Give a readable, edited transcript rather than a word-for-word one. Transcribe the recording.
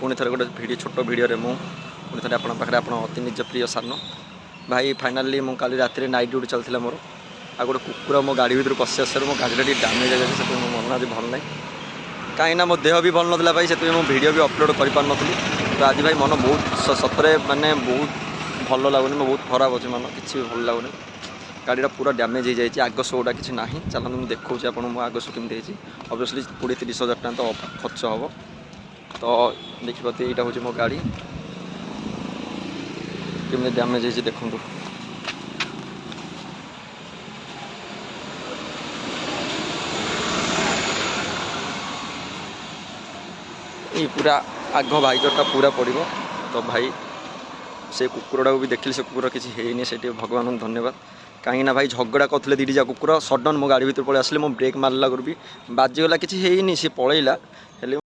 पुणी थे गोटे भिडियो छोट भिडियो पुणी थे पाखे आप अति निज प्रिय सान भाई फाइनाली मु काली रात नाइट ड्यूटी चलता मोर आ गोटे कुकुर मो गाड़ी भर पशि आसार मो गाड़ी डैमेज है से मो मन आज भल ना कहीं मो देह भी भल ना भाई से वीडियो भी अपलोड कर पार नी तो आज भाई मन बहुत सतरे मानने बहुत भल लगुनि बहुत खराब अच्छे मन कि भल लगुनि गाड़ी पूरा डैमेज हो जाए आग शोटा किसी ना चलते मुझे देखा आपको मो आग शो केमती ऑब्वियसली 20-30 हज़ार तो खर्च हम तो देखिए यहाँ हूँ मो गाड़ी केमती डैमेज हो देखूँ ये पूरा आग वाइजरटा पूरा पड़ो तो भाई से कुकुरटा भी देखिए से कुकुर किसी है से भगवान को धन्यवाद कहीं भाई झगड़ा करते दीटा कुकुर सडन मो गाड़ी भर पड़े आसले मो ब्रेक मारला भी बाजीगला किसी है सी पलैला हेले